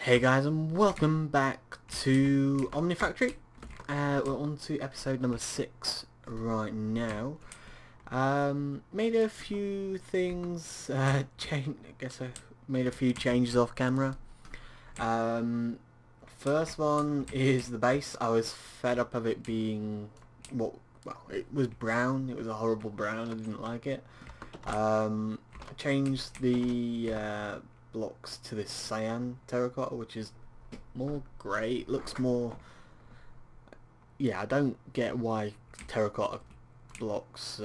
Hey guys, and welcome back to Omnifactory. We're on to episode number 6 right now. Made a few things, I guess I made a few changes off camera. First one is the base. I was fed up of it being, well, it was brown. It was a horrible brown. I didn't like it. I changed the blocks to this cyan terracotta, which is more grey. It looks more... Yeah, I don't get why terracotta blocks,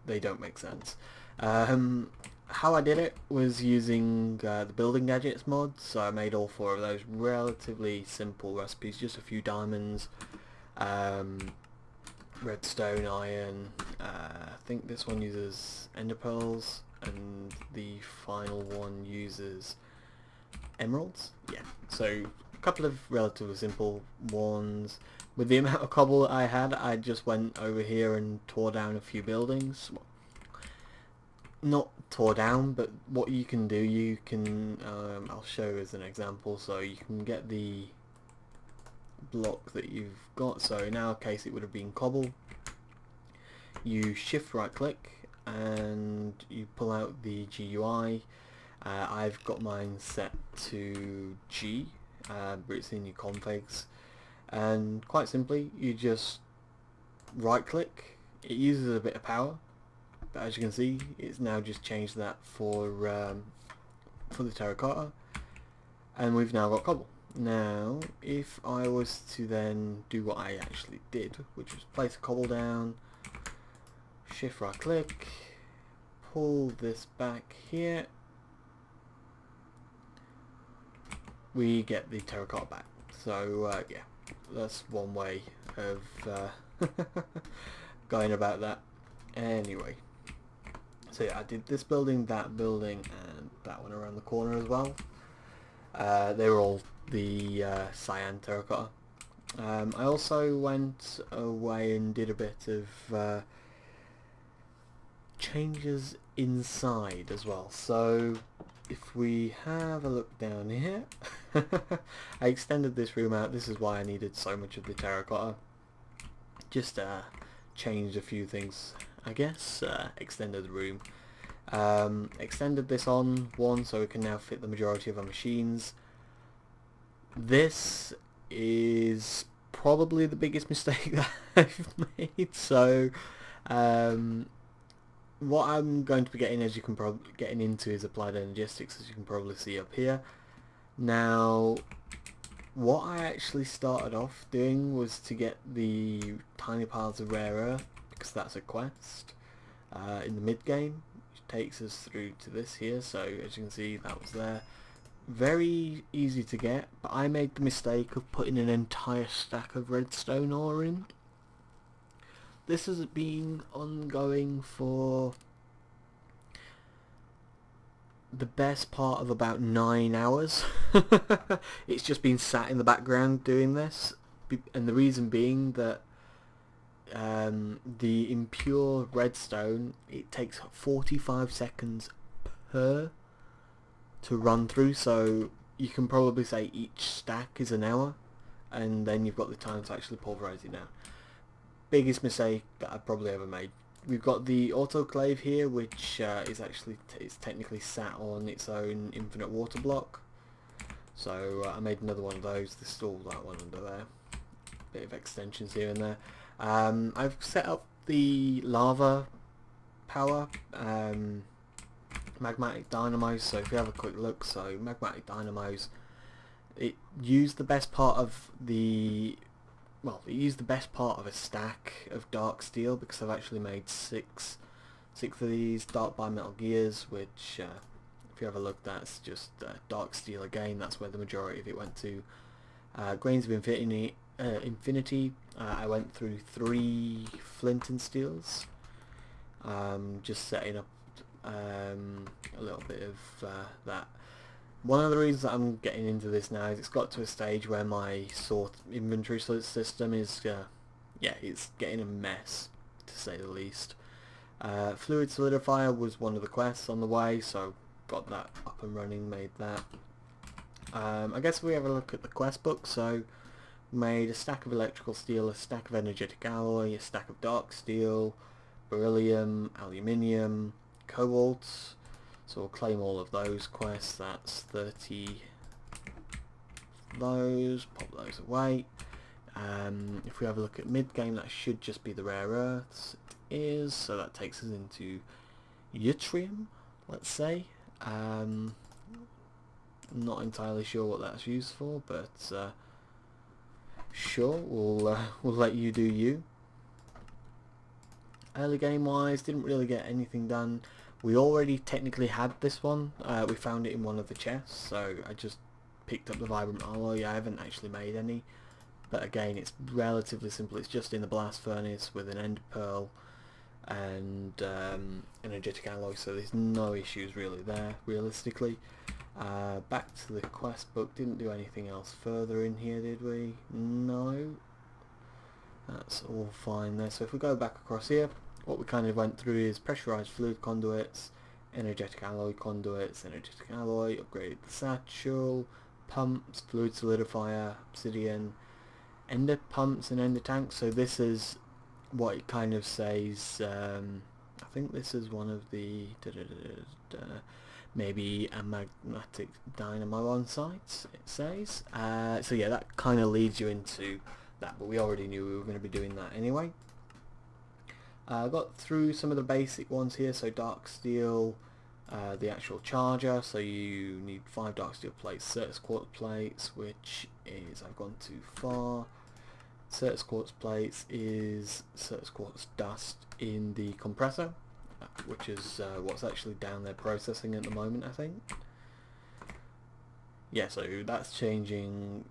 they don't make sense. How I did it was using the building gadgets mod, so I made all 4 of those relatively simple recipes, just a few diamonds, redstone, iron, I think this one uses ender pearls, and the final one uses emeralds. Yeah, so a couple of relatively simple ones. With the amount of cobble I had, I just went over here and tore down a few buildings. Well, not tore down, but what you can do, you can, I'll show as an example, so you can get the block that you've got. So in our case it would have been cobble. You shift right click and you pull out the GUI. I've got mine set to G, but it's in your configs, and quite simply you just right click. It uses a bit of power, but as you can see it's now just changed that for the terracotta, and we've now got cobble. Now if I was to then do what I actually did, which was place a cobble down, shift right click, pull this back here, we get the terracotta back. So yeah, that's one way of going about that. Anyway, so yeah, I did this building, that building, and that one around the corner as well. They were all the cyan terracotta. I also went away and did a bit of changes inside as well. So if we have a look down here, I extended this room out. This is why I needed so much of the terracotta. Just changed a few things, I guess. Extended the room. Extended this on one so it can now fit the majority of our machines. This is probably the biggest mistake that I've made. So what I'm going to be getting, as you can probably getting into, is applied energistics, as you can probably see up here. Now, what I actually started off doing was to get the tiny piles of rare earth, because that's a quest in the mid game, which takes us through to this here. So as you can see, that was there. Very easy to get, but I made the mistake of putting an entire stack of redstone ore in. This has been ongoing for the best part of about 9 hours. It's just been sat in the background doing this, and the reason being that the impure redstone, it takes 45 seconds per to run through, so you can probably say each stack is an hour, and then you've got the time to actually pulverize it down. Biggest mistake that I've probably ever made. We've got the autoclave here, which is actually it's technically sat on its own infinite water block. So I made another one of those. There's still that one under there. Bit of extensions here and there. I've set up the lava power magmatic dynamos. So if you have a quick look, so magmatic dynamos, it used the best part of the... Well, it used the best part of a stack of dark steel, because I've actually made six of these dark bi-metal gears, which if you have a look, that's just dark steel again. That's where the majority of it went to. Grains of infinity. I went through 3 flint and steels, just setting up a little bit of that. One of the reasons that I'm getting into this now is it's got to a stage where my inventory system is, yeah, it's getting a mess, to say the least. Fluid solidifier was one of the quests on the way, so got that up and running, made that. I guess we have a look at the quest book. So made a stack of electrical steel, a stack of energetic alloy, a stack of dark steel, beryllium, aluminium, cobalt. So we'll claim all of those quests. That's 30 those, pop those away. If we have a look at mid-game, that should just be the rare earths. It is, so that takes us into yttrium, let's say. Not entirely sure what that's used for, but sure, we'll let you do you. Early game wise, didn't really get anything done. We already technically had this one. We found it in one of the chests, so I just picked up the vibrant alloy. I haven't actually made any, but again, it's relatively simple. It's just in the blast furnace with an ender pearl and energetic alloy, so there's no issues really there, realistically. Back to the quest book. Didn't do anything else further in here, did we? No. That's all fine there. So if we go back across here, what we kind of went through is pressurized fluid conduits, energetic alloy conduits, energetic alloy, upgraded the satchel, pumps, fluid solidifier, obsidian, ender pumps and ender tanks. So this is what it kind of says. I think this is one of the maybe a magnetic dynamo on site, it says. So yeah, that kind of leads you into that, but we already knew we were going to be doing that anyway. I got through some of the basic ones here. So dark steel, the actual charger, so you need 5 dark steel plates, Certus quartz plates, which is, I've gone too far. Certus quartz plates is Certus quartz dust in the compressor, which is what's actually down there processing at the moment, I think. Yeah, so that's changing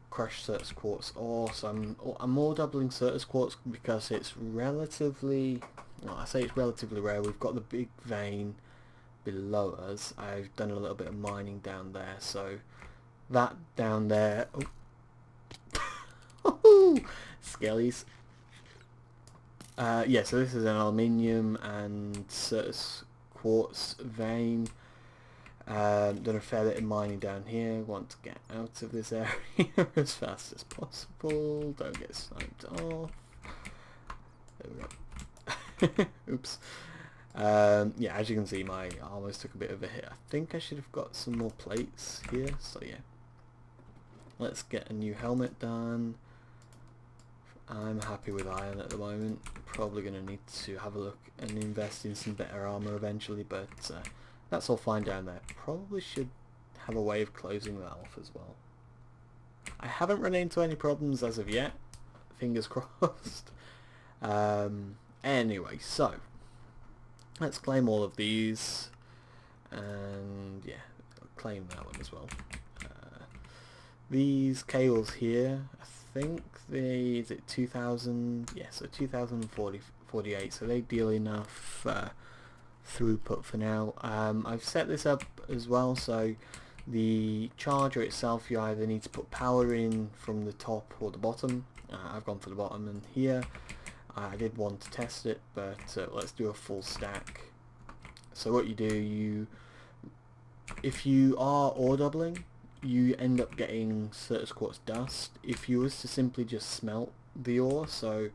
crushed Certus quartz ore. So I'm more doubling Certus quartz because it's relatively, well, I say it's relatively rare. We've got the big vein below us. I've done a little bit of mining down there, so that down there, oh, skellies. Yeah, so this is an aluminium and Certus quartz vein. Done a fair bit of mining down here. Want to get out of this area as fast as possible. Don't get sniped off. There we go. Oops. Yeah, as you can see, my almost took a bit of a hit. I think I should have got some more plates here. So yeah, let's get a new helmet done. I'm happy with iron at the moment. Probably going to need to have a look and invest in some better armor eventually, but that's all fine down there. Probably should have a way of closing that off as well. I haven't run into any problems as of yet. Fingers crossed. Anyway, so let's claim all of these, and yeah, claim that one as well. These cables here, I think they, is it 2000? Yeah, so 2048. So they deal enough throughput for now. I've set this up as well, so the charger itself, you either need to put power in from the top or the bottom. I've gone for the bottom, and here I did want to test it, but let's do a full stack. So what you do, if you are ore doubling, you end up getting Certus quartz dust. If you was to simply just smelt the ore, so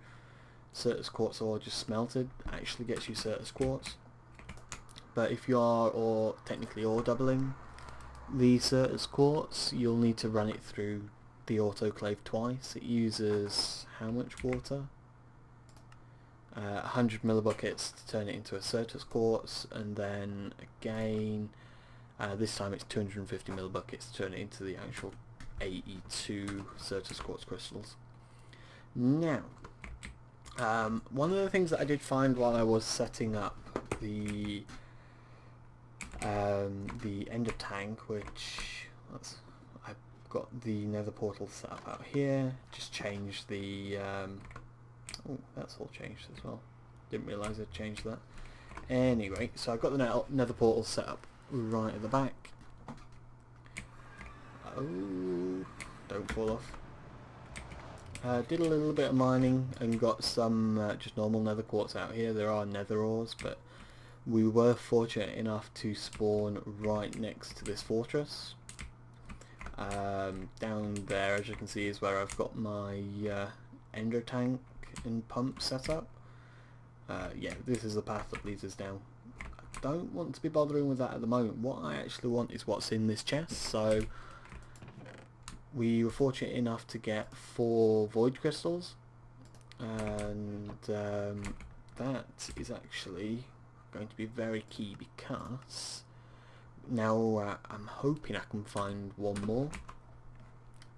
Certus quartz ore just smelted actually gets you Certus quartz. But if you are technically ore doubling the Certus quartz, you'll need to run it through the autoclave twice. It uses how much water? 100 millibuckets to turn it into a Certus quartz, and then again this time it's 250 millibuckets to turn it into the actual AE2 Certus quartz crystals. Now, one of the things that I did find while I was setting up the ender tank, which I've got the nether portal set up out here, just changed the oh, that's all changed as well, didn't realise I'd changed that. Anyway, so I've got the nether portal set up right at the back. Oh, don't fall off. Did a little bit of mining and got some just normal nether quartz out here. There are nether ores, but we were fortunate enough to spawn right next to this fortress. Down there, as you can see, is where I've got my ender tank and pump set up. Yeah, this is the path that leads us down. I don't want to be bothering with that at the moment. What I actually want is what's in this chest. So we were fortunate enough to get 4 void crystals, and that is actually going to be very key, because now I'm hoping I can find one more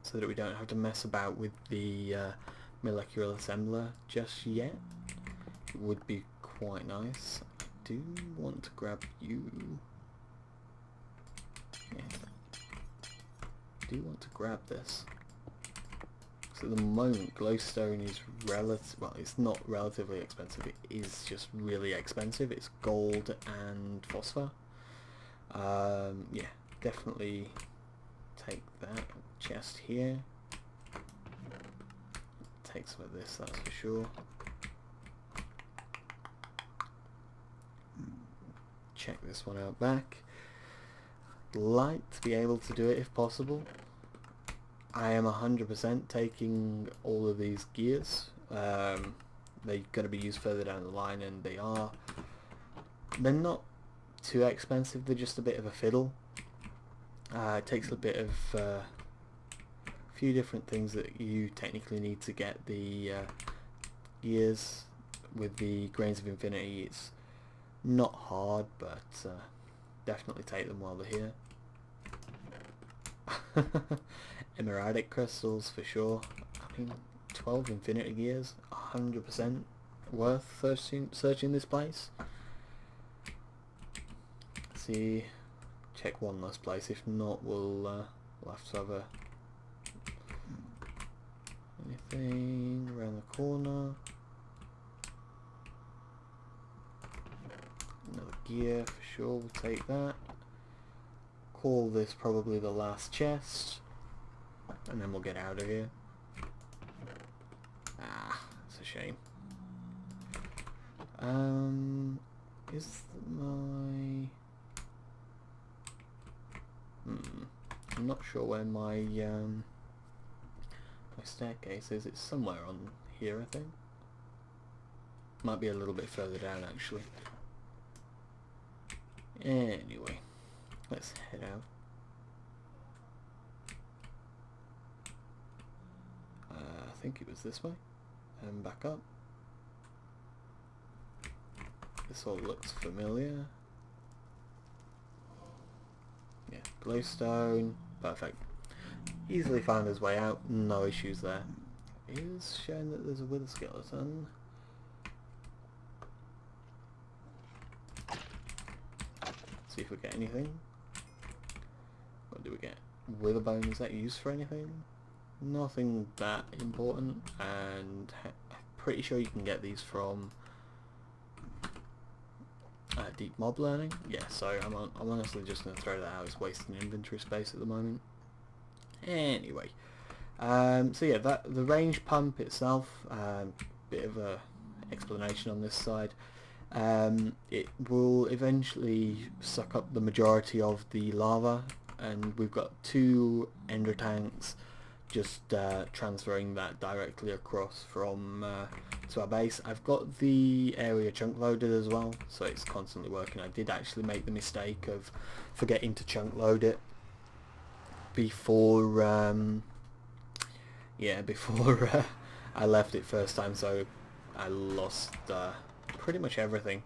so that we don't have to mess about with the molecular assembler just yet. It would be quite nice. I do want to grab you. Yeah. I do want to grab this. So at the moment glowstone is well, it's not relatively expensive, it is just really expensive. It's gold and phosphor. Yeah, definitely take that chest here. Take some of this, that's for sure. Check this one out back. I'd like to be able to do it if possible. I am 100% taking all of these gears. They're going to be used further down the line, and they're not too expensive, they're just a bit of a fiddle. It takes a bit of a few different things that you technically need to get the gears with the grains of infinity. It's not hard, but definitely take them while they're here. Emeraldic crystals for sure. I mean, 12 infinity gears, 100% worth searching this place. See, check one last place. If not, we'll have to have a anything around the corner. Another gear for sure. We'll take that. Call this probably the last chest, and then we'll get out of here. Ah, it's a shame. Is my I'm not sure where my my staircase is. It's somewhere on here, I think. Might be a little bit further down actually. Anyway, let's head out. I think it was this way and back up. This all looks familiar. Yeah, glowstone, perfect. Easily found his way out, no issues there. It is showing that there's a wither skeleton. See if we get anything. What do we get? Wither bone, is that used for anything? Nothing that important, and I'm pretty sure you can get these from deep mob learning. Yeah, so I'm honestly just going to throw that out. It's wasting inventory space at the moment. Anyway, so yeah, the range pump itself, bit of a explanation on this side. It will eventually suck up the majority of the lava, and we've got 2 ender tanks just transferring that directly across from to our base. I've got the area chunk loaded as well, so it's constantly working. I did actually make the mistake of forgetting to chunk load it before before I left it first time, so I lost pretty much everything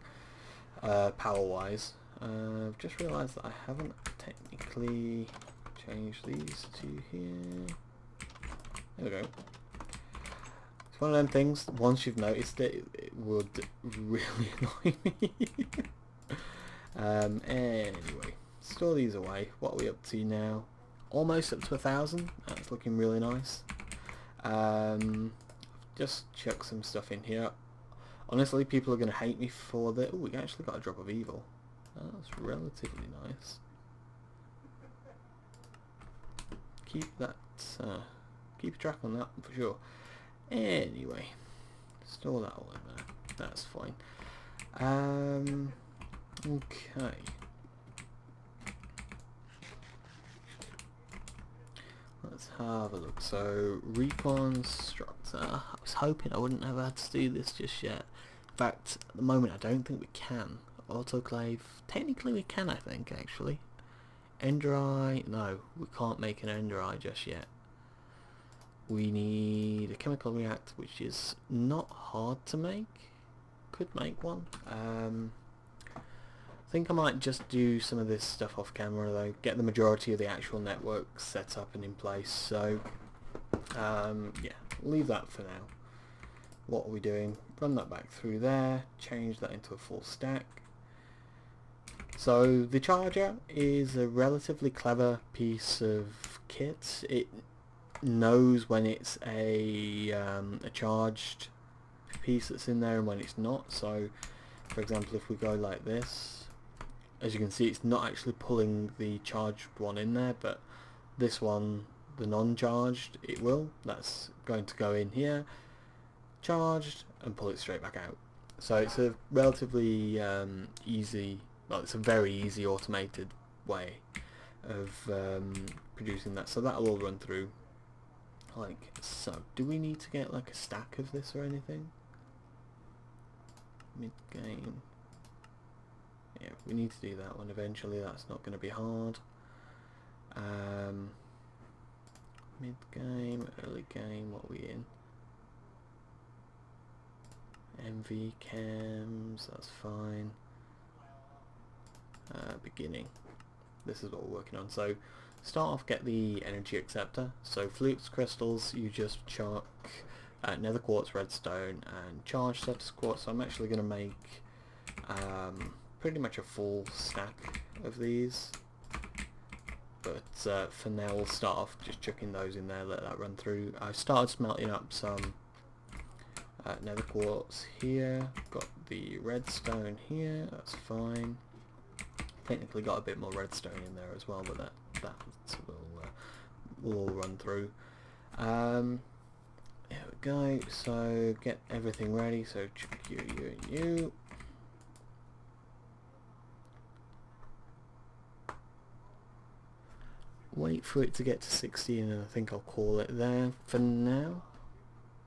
power wise. I've just realised that I haven't technically changed these to here. There we go. It's one of them things, once you've noticed it, it would really annoy me. Anyway, store these away. What are we up to now? Almost up to 1,000. That's looking really nice. Just chuck some stuff in here. Honestly, people are going to hate me for the... Oh, we actually got a drop of evil. That's relatively nice. Keep that... keep track on that for sure. Anyway, store that all in there. That's fine. Okay. let's have a look. So reconstructor. I was hoping I wouldn't have had to do this just yet. In fact, at the moment I don't think we can. Autoclave, technically we can, I think, actually. Ender eye, no, we can't make an ender eye just yet. We need a chemical reactor, which is not hard to make. Could make one. I think I might just do some of this stuff off camera though, get the majority of the actual network set up and in place. So yeah, leave that for now. What are we doing? Run that back through there, change that into a full stack. So the charger is a relatively clever piece of kit. It knows when it's a charged piece that's in there and when it's not. So for example, if we go like this, as you can see, it's not actually pulling the charged one in there, but this one, the non-charged, it will. That's going to go in here, charged, and pull it straight back out. So it's a relatively easy, well, it's a very easy automated way of producing that. So that'll all run through like so. Do we need to get like a stack of this or anything? Mid-game. Yeah, we need to do that one eventually. That's not going to be hard. Mid-game, early game, what are we in? MV cams, that's fine. Beginning. This is what we're working on. So start off, get the energy acceptor. So flukes, crystals, you just chuck nether quartz, redstone, and charge status quartz. So I'm actually going to make pretty much a full stack of these, but for now we'll start off just chucking those in there, let that run through. I started smelting up some nether quartz here, got the redstone here, that's fine. Technically got a bit more redstone in there as well, but that will all run through. Here we go, so get everything ready, so chuck you and you. Wait for it to get to 16 and I think I'll call it there for now.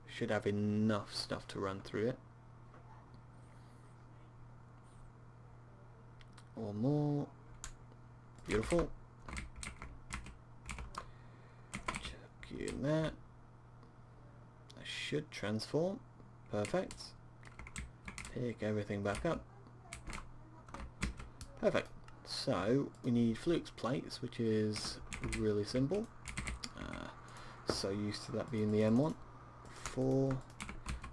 Should have enough stuff to run through it. Or more. Beautiful. Chuck you in there. I should transform. Perfect. Pick everything back up. Perfect. So we need flukes plates, which is really simple. So used to that being the M1. 4.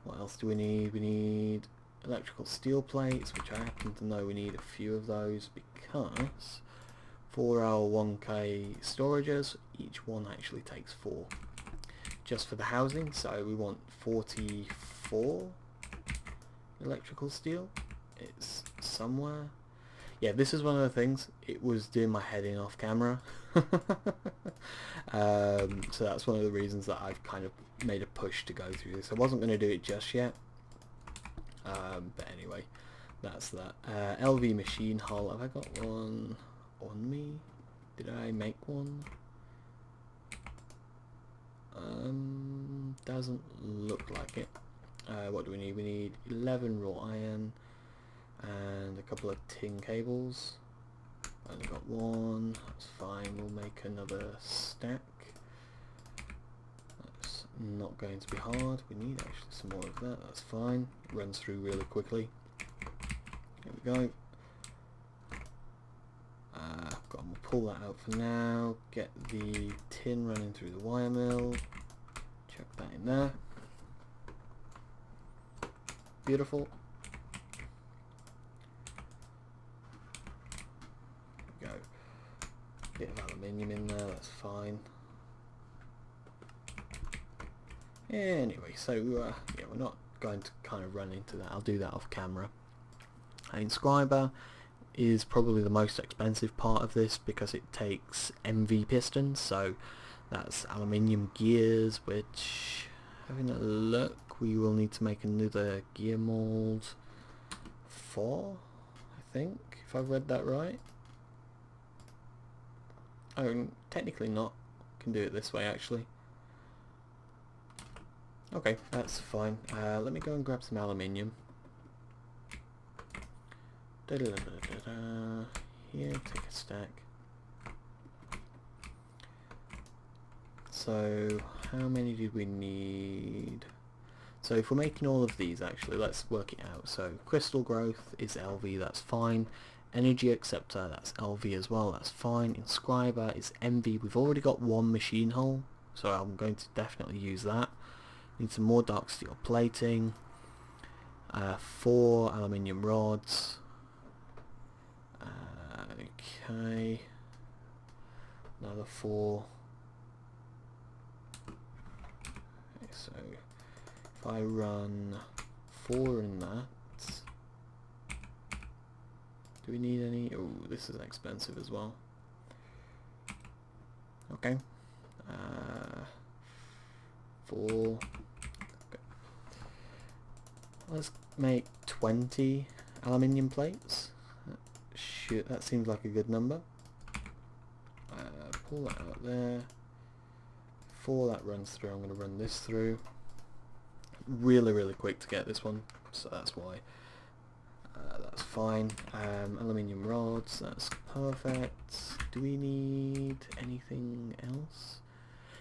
What else do we need? We need electrical steel plates, which I happen to know we need a few of those because for our 1K storages, each one actually takes 4 just for the housing. So we want 44 electrical steel. It's somewhere. Yeah, this is one of the things, it was doing my head in off camera. So that's one of the reasons that I've kind of made a push to go through this. I wasn't going to do it just yet. But anyway, that's that. LV machine hull, have I got one on me? Did I make one? Doesn't look like it. What do we need? We need 11 raw iron and a couple of tin cables. Only got one, that's fine, we'll make another stack. That's not going to be hard, we need actually some more of that, that's fine. Runs through really quickly. Here we go. We'll pull that out for now, get the tin running through the wire mill, chuck that in there. Beautiful. Go. Bit of aluminium in there, that's fine. Anyway, so yeah, we're not going to kind of run into that. I'll do that off camera. Inscriber is probably the most expensive part of this because it takes MV pistons, so that's aluminium gears, which, having a look, we will need to make another gear mold for, I think, if I've read that right. Oh, technically not, can do it this way actually. Okay, that's fine. Let me go and grab some aluminium. Here, take a stack. So, how many did we need? So if we're making all of these, actually, let's work it out. So, crystal growth is LV, that's fine. Energy acceptor, that's LV as well, that's fine. Inscriber is MV. We've already got one machine hull, so I'm going to definitely use that. Need some more dark steel plating. 4 aluminium rods. Okay. Another 4. Okay, so if I run 4 in that, do we need any? Oh, this is expensive as well. Okay. 4. Okay. Let's make 20 aluminium plates. Shoot, that seems like a good number. Pull that out there. Before that runs through, I'm going to run this through. Really quick to get this one, so that's why. That's fine. Aluminium rods, that's perfect. Do we need anything else?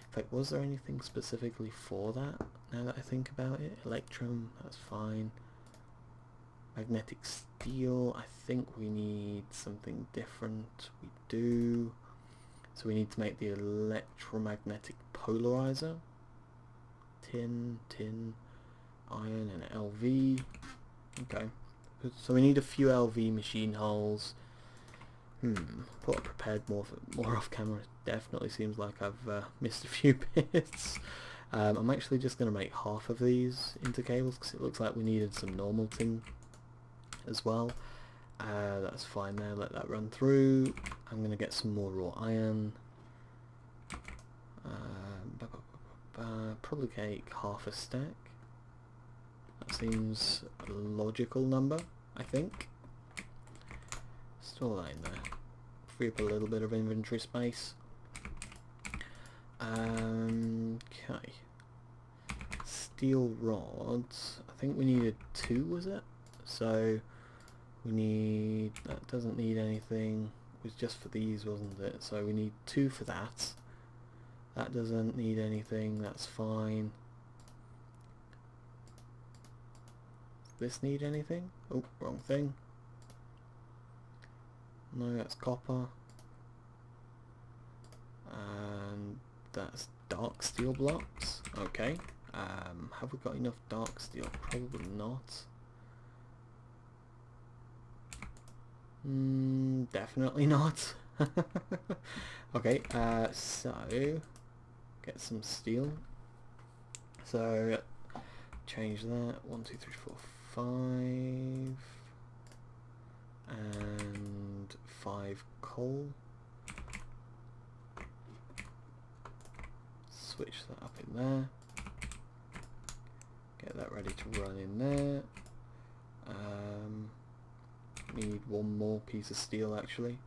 In fact, was there anything specifically for that, now that I think about it? Electrum, that's fine. Magnetic steel, I think we need something different. We do. So we need to make the electromagnetic polarizer. Tin, iron and LV. Okay. So we need a few LV machine hulls. Thought I prepared more off camera. Definitely seems like I've missed a few bits. I'm actually just going to make half of these into cables because it looks like we needed some normal tin as well. That's fine there, let that run through. I'm going to get some more raw iron. Probably take half a stack. That seems a logical number, I think. Store that in there. Free up a little bit of inventory space. Okay. Steel rods. I think we needed 2, was it? So we need, that doesn't need anything. It was just for these, wasn't it? So we need 2 for that. That doesn't need anything, that's fine. Does this need anything? Oh, wrong thing. No, that's copper. And that's dark steel blocks. Okay. Have we got enough dark steel? Probably not. Definitely not. Okay, so get some steel. So change that. 1, 2, 3, 4, 5, and 5 coal. Switch that up in there. Get that ready to run in there. Need 1 more piece of steel actually.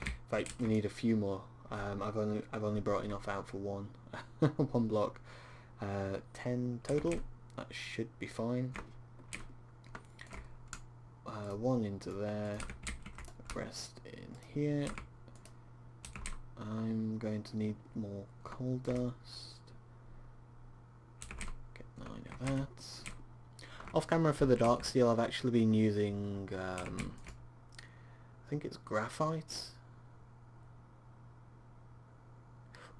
In fact, we need a few more. I've only brought enough out for 1 1 block. 10 total. That should be fine. 1 into there. Rest in here. I'm going to need more coal dust. Get 9 of that. Off camera for the dark steel I've actually been using I think it's graphite.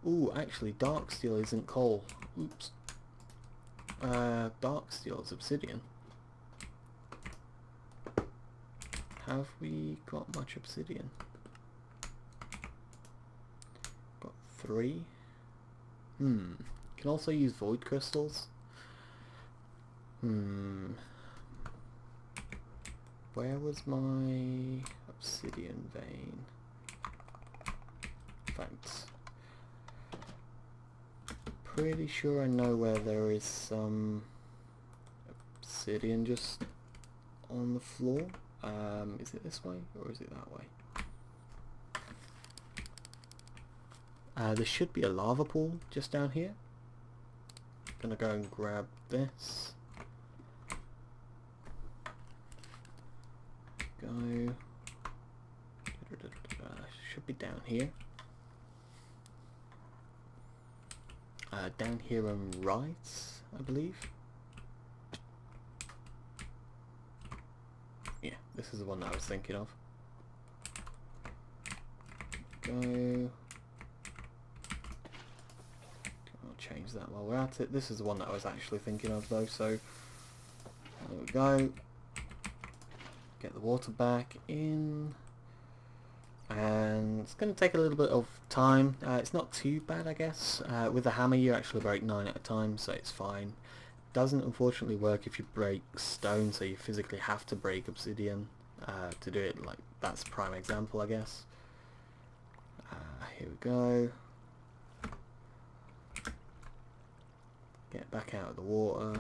Ooh, actually dark steel isn't coal. Oops. Dark steel is obsidian. Have we got much obsidian? Got 3. Can also use void crystals. Where was my obsidian vein? In fact, pretty sure I know where there is some obsidian just on the floor. Is it this way or is it that way? There should be a lava pool just down here. Gonna go and grab this. Go. Should be down here. Down here on right, I believe. Yeah, this is the one that I was thinking of. Go. I'll change that while we're at it. This is the one that I was actually thinking of though, so there we go. Get the water back in. And it's going to take a little bit of time. It's not too bad, I guess. With the hammer you actually break 9 at a time, so it's fine. Doesn't unfortunately work if you break stone, so you physically have to break obsidian to do it. Like, that's a prime example, I guess. Here we go. Get back out of the water.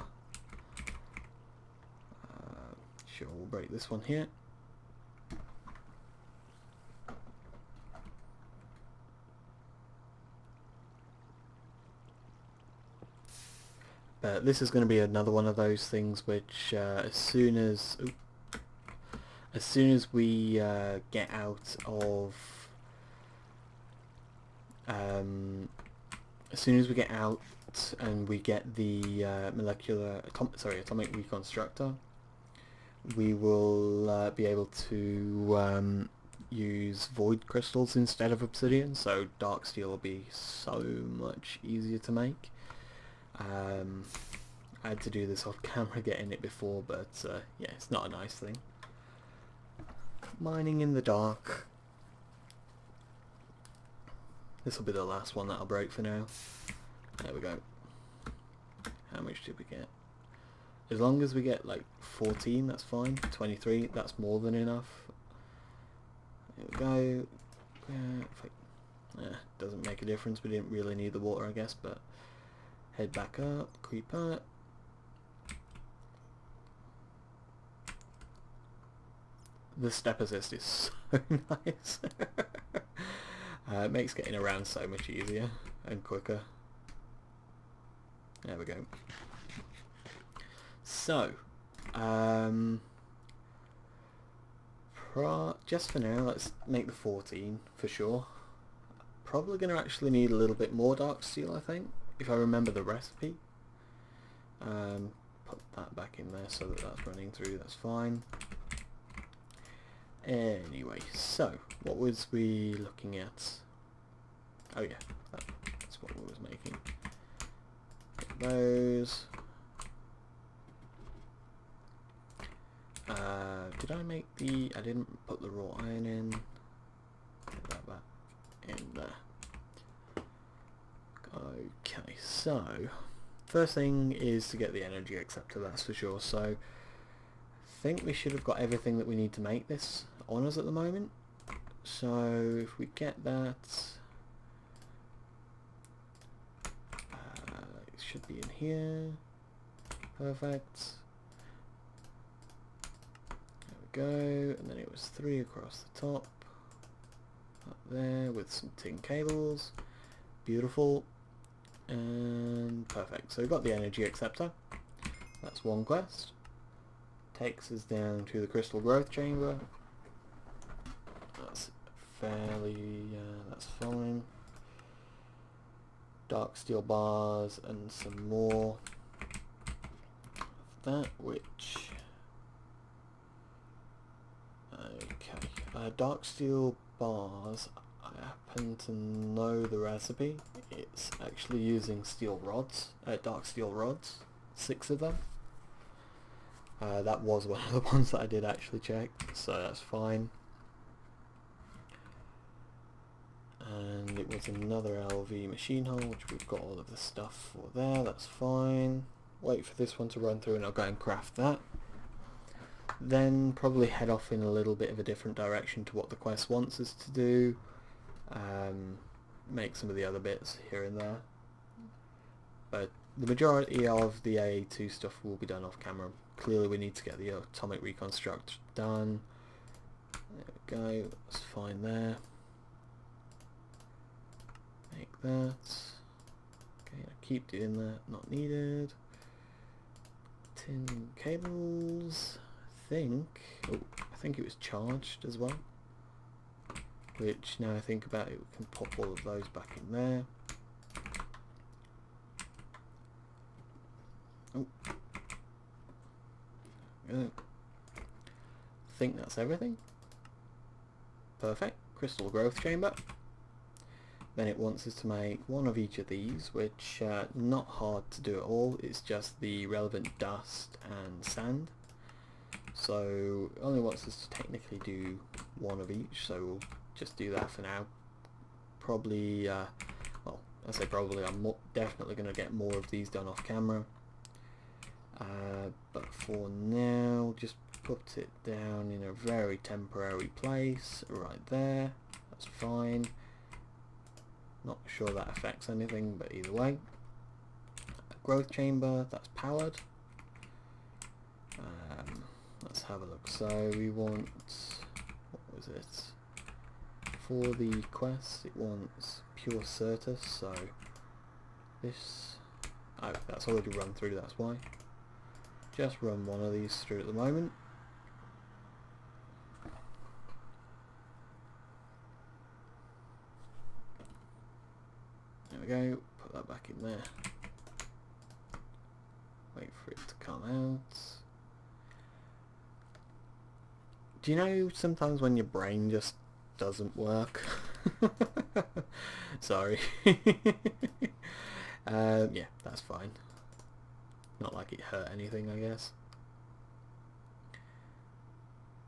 Sure, we'll break this one here. But this is going to be another one of those things which as soon as we get out of and we get the atomic reconstructor, we will be able to use void crystals instead of obsidian, so dark steel will be so much easier to make. I had to do this off camera getting it before, but yeah, it's not a nice thing. Mining in the dark. This will be the last one that I'll break for now. There we go. How much did we get? As long as we get like 14, that's fine. 23, that's more than enough. There we go. Doesn't make a difference. We didn't really need the water, I guess, but head back up, creep up. The step assist is so nice. It makes getting around so much easier and quicker. There we go. So, just for now, let's make the 14 for sure. Probably going to actually need a little bit more dark steel, I think, if I remember the recipe. Put that back in there so that that's running through, that's fine. Anyway, so what was we looking at? Oh yeah, that's what we was making. Get those. Did I make the... I didn't put the raw iron in. Put that back in there. Okay, so first thing is to get the energy acceptor, that's for sure. So I think we should have got everything that we need to make this on us at the moment. So if we get that, it should be in here. Perfect. There we go, and then it was 3 across the top, up there with some tin cables. Beautiful. And perfect. So we've got the energy acceptor. That's one quest. Takes us down to the crystal growth chamber. That's fairly, that's fine. Dark steel bars and some more of that, which... Okay, dark steel bars, I happen to know the recipe. It's actually using steel rods, dark steel rods, 6 of them. That was one of the ones that I did actually check, so that's fine. And it was another LV machine hull, which we've got all of the stuff for there, that's fine. Wait for this one to run through and I'll go and craft that. Then probably head off in a little bit of a different direction to what the quest wants us to do. Make some of the other bits here and there. But the majority of the AE2 stuff will be done off camera. Clearly we need to get the atomic reconstruct done. There we go, that's fine there. Make that. Okay, I keep doing that. Not needed. Tin cables. I think it was charged as well. Which, now I think about it, we can pop all of those back in there. Oh. I think that's everything. Perfect. Crystal growth chamber. Then it wants us to make one of each of these, which not hard to do at all. It's just the relevant dust and sand. So it only wants us to technically do one of each, so we'll just do that for now. Probably, well, I say probably, I'm definitely going to get more of these done off camera. But for now, just put it down in a very temporary place, right there. That's fine. Not sure that affects anything, but either way. Growth chamber, that's powered. Let's have a look. So we want, what was it? For the quest, it wants pure Certus, so this, oh, that's already run through, that's why. Just run one of these through at the moment. There we go, put that back in there. Wait for it to come out. Do you know sometimes when your brain just doesn't work? Sorry. Yeah, that's fine. Not like it hurt anything, I guess.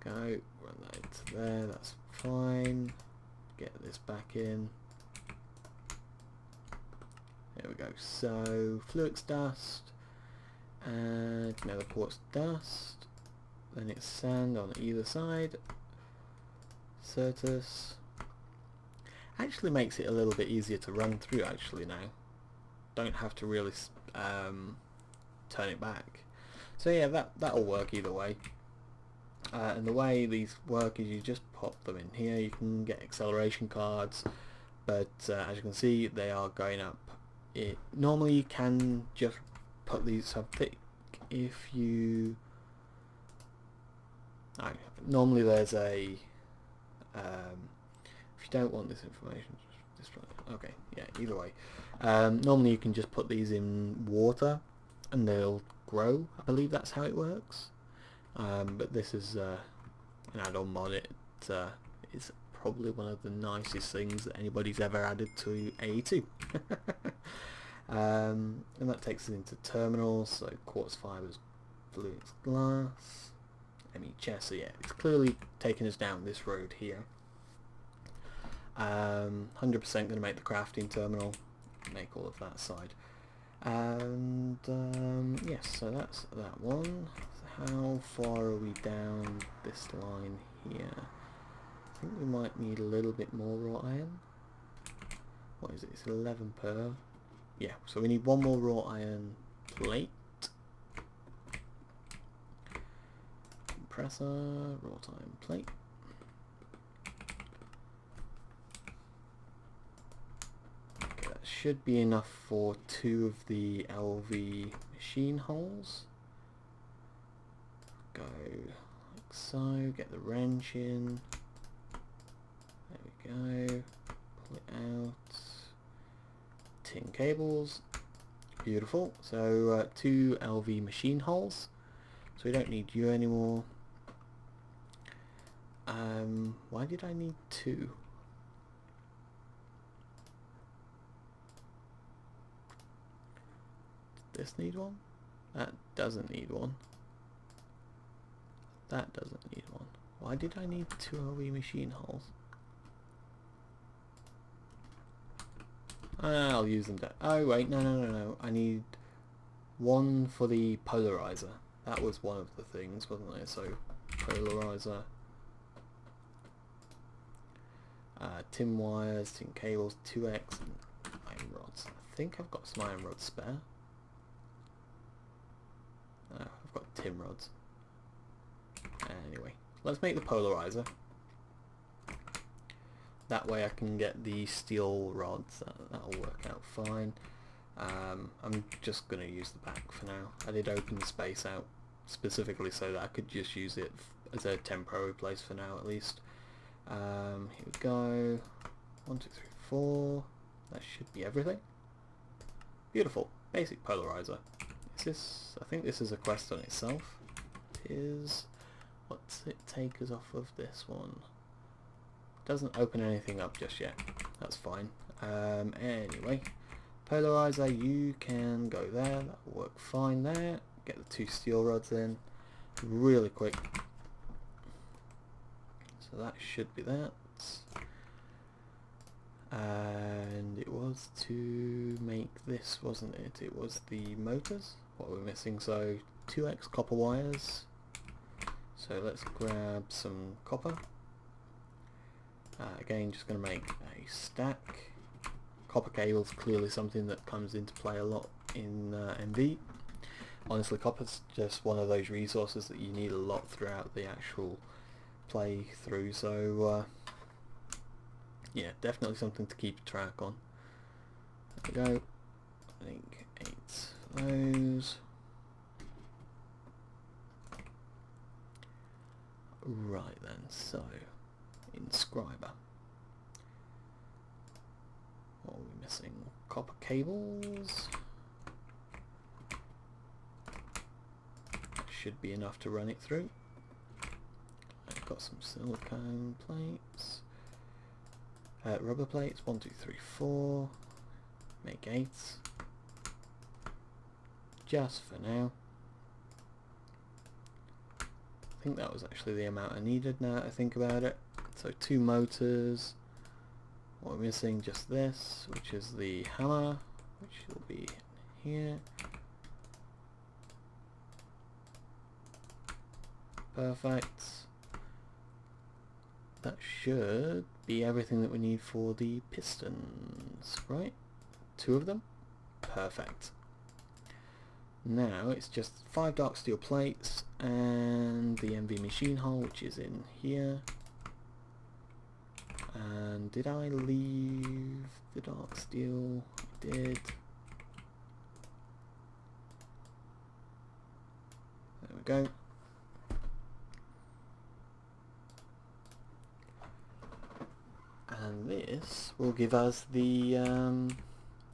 Go, run that into there, that's fine. Get this back in. There we go. So, Fluix dust, and nether quartz dust. Then it's sand on either side. Certus. Actually makes it a little bit easier to run through actually now. Don't have to really turn it back. So yeah, that'll work either way. And the way these work is you just pop them in here. You can get acceleration cards, but as you can see, they are going up. Normally you can just put these up thick if you... normally there's a... if you don't want this information, just okay, yeah, either way. Normally you can just put these in water and they'll grow. I believe that's how it works. But this is an add-on mod. It's probably one of the nicest things that anybody's ever added to AE2. And that takes us into terminals, so quartz fibers, Fluix glass, ME chest. So yeah, it's clearly taking us down this road here. 100% going to make the crafting terminal, make all of that side. And yes, so that's that one. How far are we down this line here? I think we might need a little bit more raw iron. What is it? It's 11 per. Yeah, so we need one more raw iron plate. Compressor, raw iron plate. Okay, that should be enough for 2 of the LV machine holes. Go like so, get the wrench in. There we go. Pull it out. Tin cables. Beautiful. So 2 LV machine holes. So we don't need you anymore. Why did I need 2? Does this need one? That doesn't need one. That doesn't need one. Why did I need 2 LV machine holes? I'll use them there. Oh wait, no. I need 1 for the polarizer. That was one of the things, wasn't it? So, polarizer. Tin wires, tin cables, 2X, and iron rods. I think I've got some iron rods spare. No, I've got tin rods. Anyway, let's make the polarizer. That way I can get the steel rods. That'll work out fine. I'm just going to use the back for now. I did open the space out specifically so that I could just use it as a temporary place for now at least. Here we go. 1, 2, 3, 4. That should be everything. Beautiful. Basic polarizer. Is this... I think this is a quest on itself. It is... What's it take us off of this one? Doesn't open anything up just yet. That's fine. Anyway. Polarizer, you can go there. That'll work fine there. Get the 2 steel rods in. Really quick. So that should be that. And it was to make this, wasn't it? It was the motors. What we're missing. So 2x copper wires. So let's grab some copper. Again, just going to make a stack. Copper cable's clearly something that comes into play a lot in MV. Honestly, copper's just one of those resources that you need a lot throughout the actual playthrough, so yeah, definitely something to keep track on. There we go. I think 8 of those. Right then, so inscriber. What are we missing? Copper cables. That should be enough to run it through. I've got some silicone plates. Rubber plates, 1, 2, 3, 4. Make 8. Just for now. I think that was actually the amount I needed now that I think about it. So 2 motors. What we're missing, just this, which is the hammer, which will be here. Perfect. That should be everything that we need for the pistons, right? 2 of them? Perfect. Now it's just 5 dark steel plates and the MV machine hull, which is in here. And did I leave the dark steel? I did. There we go. And this will give us the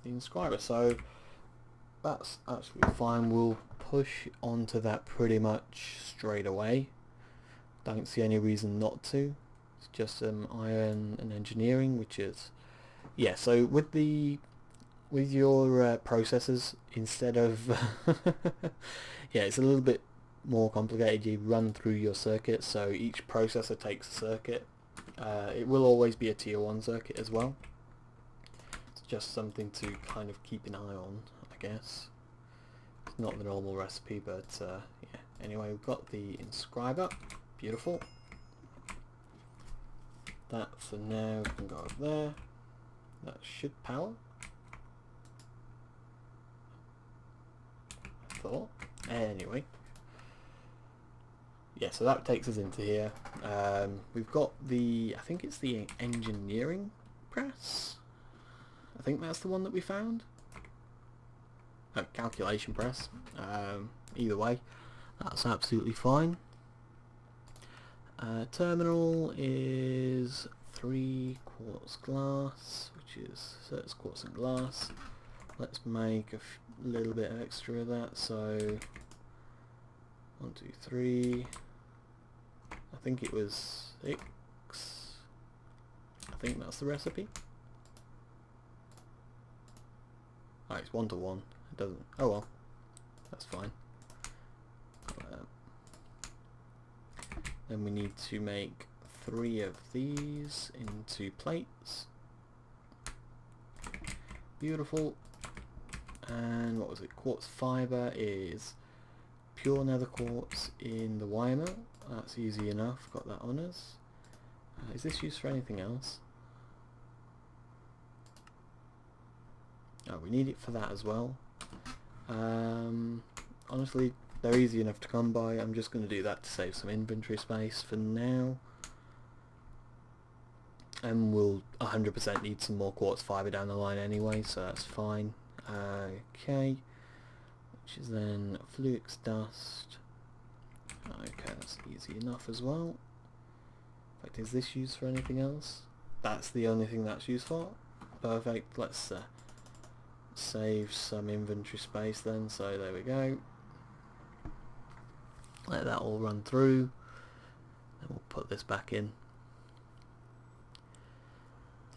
inscriber. So that's absolutely fine. We'll push onto that pretty much straight away. Don't see any reason not to. It's just iron and engineering, which is, yeah. So with your processors, instead of yeah, it's a little bit more complicated. You run through your circuit, so each processor takes a circuit. It will always be a tier 1 circuit as well. It's just something to kind of keep an eye on, I guess. It's not the normal recipe, but yeah. Anyway, we've got the inscriber. Beautiful. That for now can go over there. That should power. I thought. Anyway. Yeah, so that takes us into here. We've got the, I think it's the engineering press. I think that's the one that we found. Oh, calculation press. Either way, that's absolutely fine. Terminal is 3 quartz glass, which is, so it's quartz and glass. Let's make a little bit extra of that, so 1, 2, 3. I think it was 6. I think that's the recipe. Oh, it's 1 to 1. It doesn't. Oh well, that's fine. Then we need to make 3 of these into plates. Beautiful. And what was it? Quartz fibre is pure nether quartz in the wire mill. That's easy enough. Got that on us. Is this used for anything else? Oh, we need it for that as well. Honestly, they're easy enough to come by. I'm just going to do that to save some inventory space for now. and we'll 100% need some more quartz fibre down the line anyway, so that's fine. Okay, which is then flux dust. Okay, that's easy enough as well. In fact, is this used for anything else? That's the only thing that's used for. Perfect. Let's save some inventory space then, so there we go. Let that all run through, and we'll put this back in.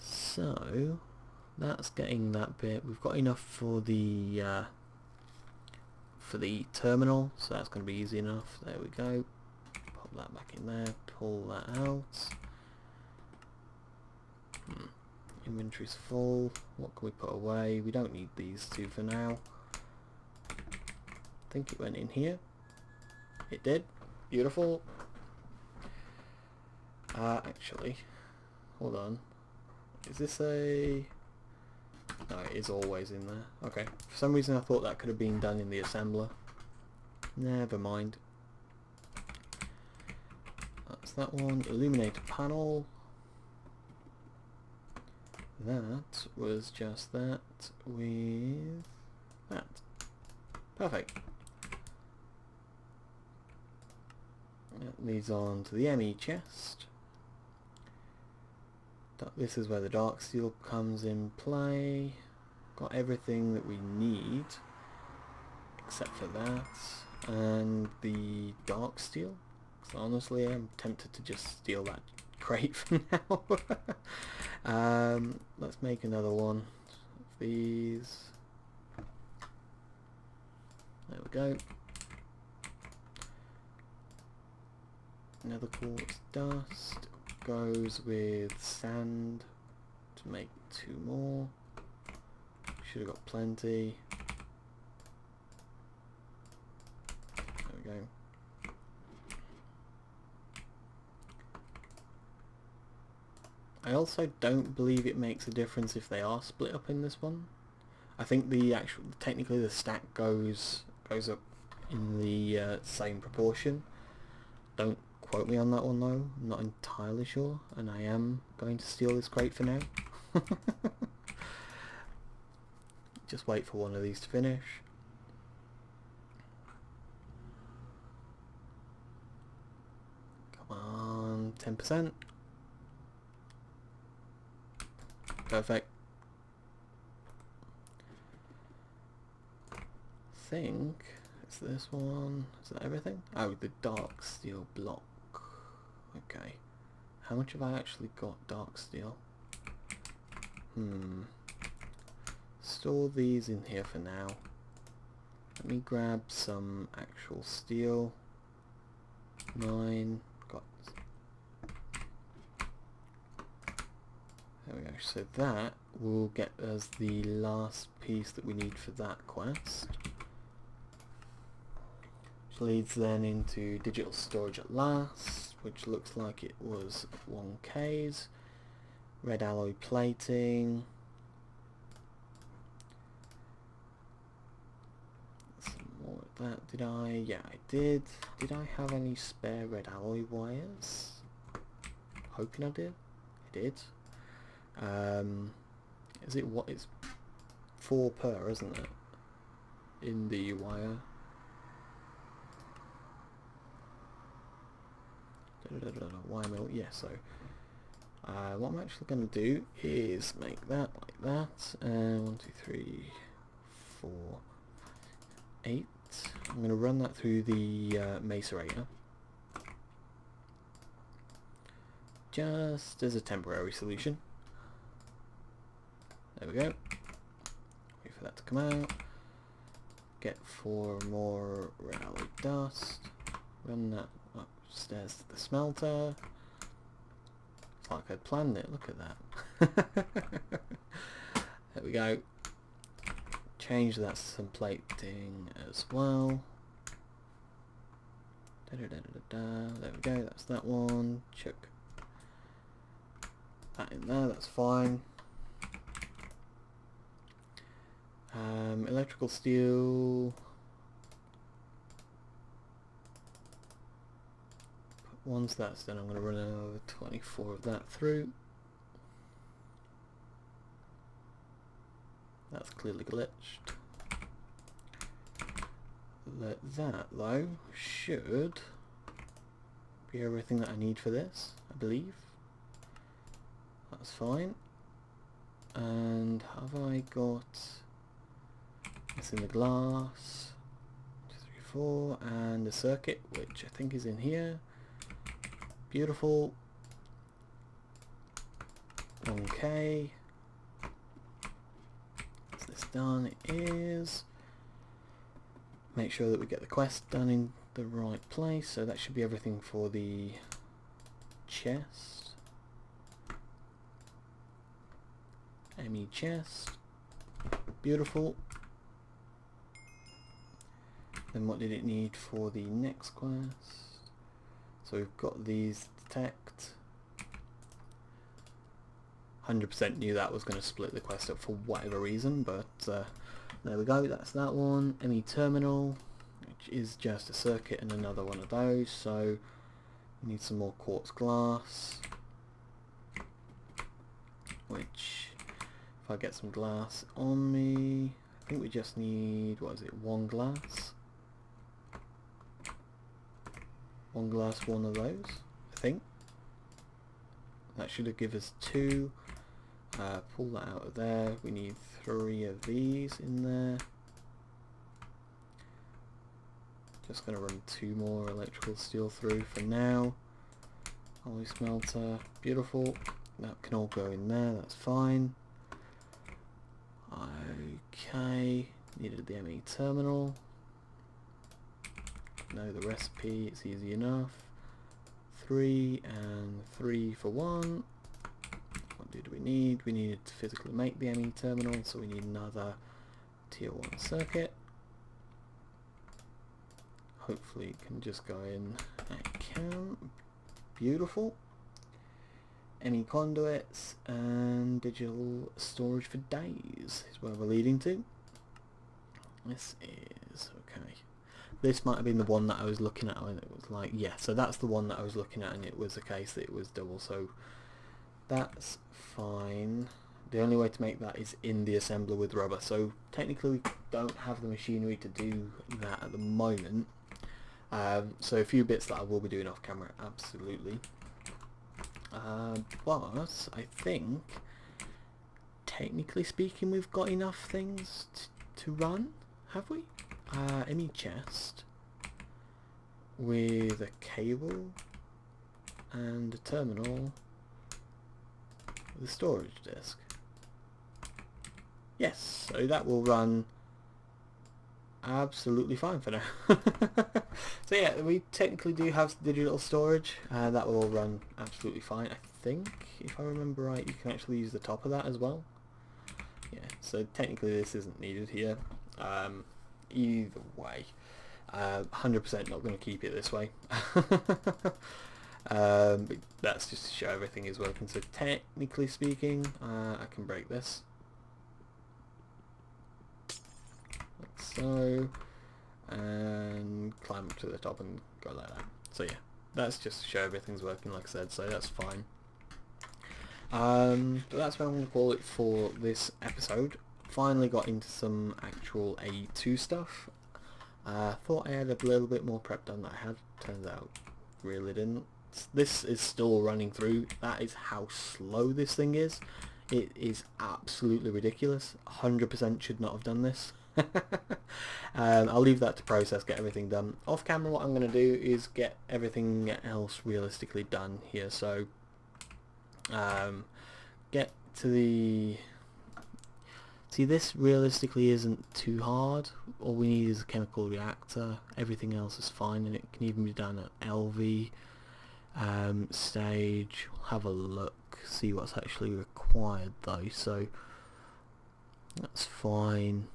So that's getting that bit. We've got enough for the terminal, so that's going to be easy enough. There we go. Pop that back in there. Pull that out. Inventory's full. What can we put away? We don't need these two for now. I think it went in here. It did. Beautiful. Actually, hold on. Is this a... No, it is always in there. Okay. For some reason I thought that could have been done in the assembler. Never mind. That's that one. Illuminator panel. That was just that with that. Perfect. That leads on to the ME chest. This is where the dark steel comes in play. Got everything that we need except for that and the dark steel. So honestly, I'm tempted to just steal that crate for now. Let's make another one of these. There we go. Another quartz dust goes with sand to make 2 more. Should have got plenty. There we go. I also don't believe it makes a difference if they are split up in this one. I think the actual, technically the stack goes up in the same proportion. Don't quote me on that one though, I'm not entirely sure, and I am going to steal this crate for now. Just wait for one of these to finish. Come on, 10%. Perfect. I think it's this one. Is that everything? Oh, the dark steel block. Okay. How much have I actually got dark steel? Store these in here for now. Let me grab some actual steel. 9. Got. There we go. So that will get us the last piece that we need for that quest. Which leads then into digital storage at last, which looks like it was 1K's. Red alloy plating. Some more of that. Did I? Yeah, I did. Did I have any spare red alloy wires? Hoping I did. I did. Is it what? It's 4 per, isn't it? In the wire. Wire mill. Yeah. So. What I'm actually going to do is make that like that. 1, 2, 3, 4, 8. I'm going to run that through the macerator. Just as a temporary solution. There we go. Wait for that to come out. Get 4 more red alloy dust. Run that upstairs to the smelter. Like I planned it, look at that. There we go. Change that to some plating as well. There we go, that's that one. Chuck that in there, that's fine. Electrical steel. Once that's done, I'm going to run another 24 of that through. That's clearly glitched. That though should be everything that I need for this, I believe. That's fine. And have I got this in the glass? 2, 3, 4, and the circuit, which I think is in here. Beautiful. Okay. Is this done? It is. Make sure that we get the quest done in the right place. So that should be everything for the chest. ME chest. Beautiful. Then what did it need for the next quest? So we've got these detect. 100% knew that was going to split the quest up for whatever reason, but there we go, that's that one. ME terminal, which is just a circuit and another one of those, so we need some more quartz glass, which if I get some glass on me, I think we just need, what is it, one glass? One glass, one of those, I think. That should have given us 2. Pull that out of there. We need 3 of these in there. Just going to run 2 more electrical steel through for now. Alloy smelter, beautiful. That can all go in there, that's fine. Okay, needed the ME terminal. Know the recipe, it's easy enough. 3 and 3 for 1. What did we need? We needed to physically make the ME terminal, so we need another tier 1 circuit. Hopefully it can just go in. It can. Beautiful. ME conduits and digital storage for days is where we're leading to. This is okay. This might have been the one that I was looking at and it was like, yeah, so that's the one that I was looking at and it was the case that it was double, so that's fine. The only way to make that is in the assembler with rubber, so technically we don't have the machinery to do that at the moment. So a few bits that I will be doing off camera, absolutely. But I think, technically speaking, we've got enough things to run, have we? ME chest with a cable and a terminal with a storage disk. Yes, so that will run absolutely fine for now. So yeah, we technically do have digital storage, that will all run absolutely fine. I think, if I remember right, you can actually use the top of that as well. Yeah, so technically this isn't needed here. Either way, 100% not going to keep it this way. But that's just to show everything is working. So technically speaking, I can break this. Like so, and climb up to the top and go like that. So yeah, that's just to show everything's working, like I said, so that's fine. But that's what I'm going to call it for this episode. Finally got into some actual AE2 stuff. Thought I had a little bit more prep done than I had. Turns out, really didn't. This is still running through. That is how slow this thing is. It is absolutely ridiculous. 100% should not have done this. I'll leave that to process, get everything done. Off camera, what I'm going to do is get everything else realistically done here. So, get to the... See, this realistically isn't too hard. All we need is a chemical reactor. Everything else is fine, and it can even be done at LV stage. We'll have a look, see what's actually required though. So that's fine,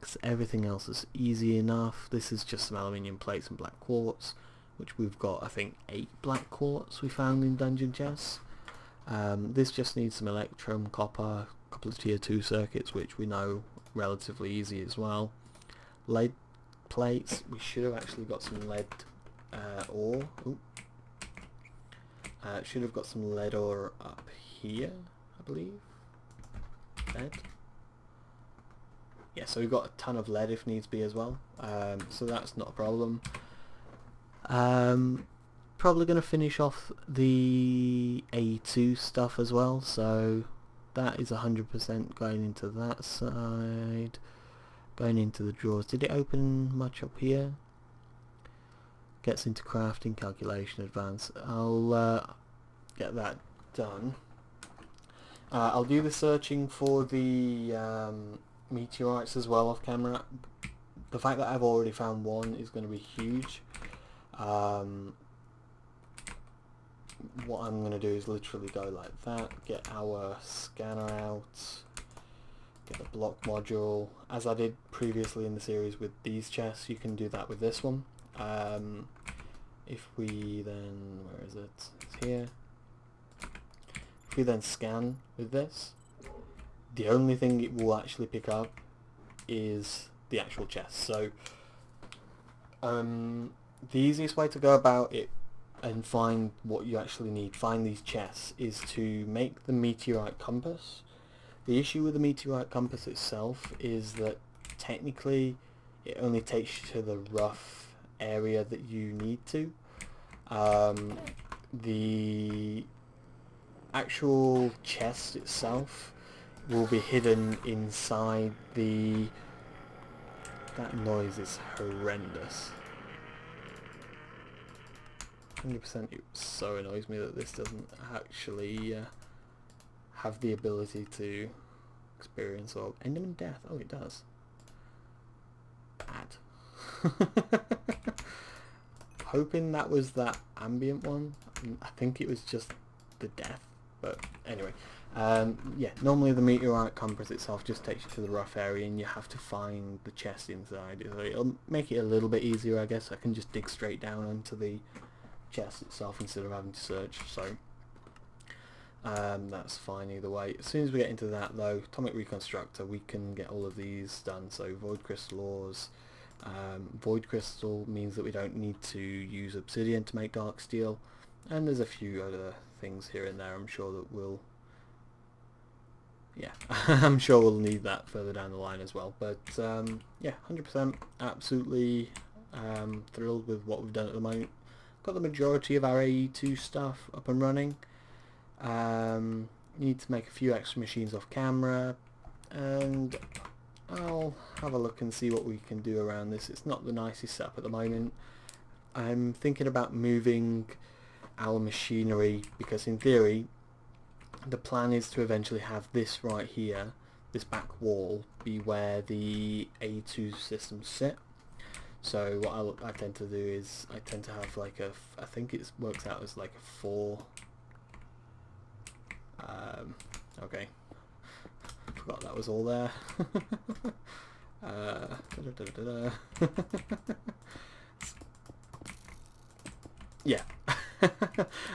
because everything else is easy enough. This is just some aluminium plates and black quartz, which we've got, I think, 8 black quartz we found in dungeon chests. This just needs some electrum, copper, a couple of tier 2 circuits, which we know relatively easy as well. Lead plates, we should have actually got some lead ore. Should have got some lead ore up here, I believe. Lead. yeah, so we've got a ton of lead if needs be as well, so that's not a problem. Probably going to finish off the AE2 stuff as well, so that is 100% going into that side. Going into the drawers. Did it open much up here? Gets into crafting, calculation, advance. I'll get that done. I'll do the searching for the meteorites as well off camera. The fact that I've already found one is going to be huge. What I'm going to do is literally go like that, get our scanner out, get the block module. As I did previously in the series with these chests, you can do that with this one. If we then, where is it? It's here. If we then scan with this, the only thing it will actually pick up is the actual chest. So the easiest way to go about it and find what you actually need, find these chests, is to make the meteorite compass. The issue with the meteorite compass itself is that technically it only takes you to the rough area that you need to. The actual chest itself will be hidden inside the... That noise is horrendous. 100%. It so annoys me that this doesn't actually have the ability to experience or Enderman death. Oh, it does. Bad. Hoping that was that ambient one. I think it was just the death, but anyway. Yeah, normally the meteorite compass itself just takes you to the rough area and you have to find the chest inside. So it'll make it a little bit easier, I guess. I can just dig straight down onto the chest itself instead of having to search, so that's fine either way. As soon as we get into that though, Atomic Reconstructor, we can get all of these done. So Void Crystal ores. Void Crystal means that we don't need to use Obsidian to make Dark Steel, and there's a few other things here and there I'm sure that we'll, yeah, I'm sure we'll need that further down the line as well. But yeah, 100% absolutely thrilled with what we've done at the moment. Got the majority of our AE2 stuff up and running. Need to make a few extra machines off camera, and I'll have a look and see what we can do around this. It's not the nicest setup at the moment. I'm thinking about moving our machinery because in theory the plan is to eventually have this right here, this back wall, be where the AE2 systems sit. So what I tend to do is I tend to have like a, I think it works out as like a 4, okay, forgot that was all there. Yeah,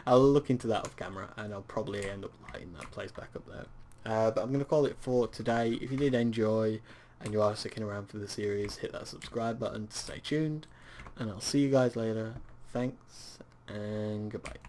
I'll look into that off camera and I'll probably end up lighting that place back up there. But I'm going to call it for today. If you did enjoy and you are sticking around for the series, hit that subscribe button to stay tuned, and I'll see you guys later. Thanks and goodbye.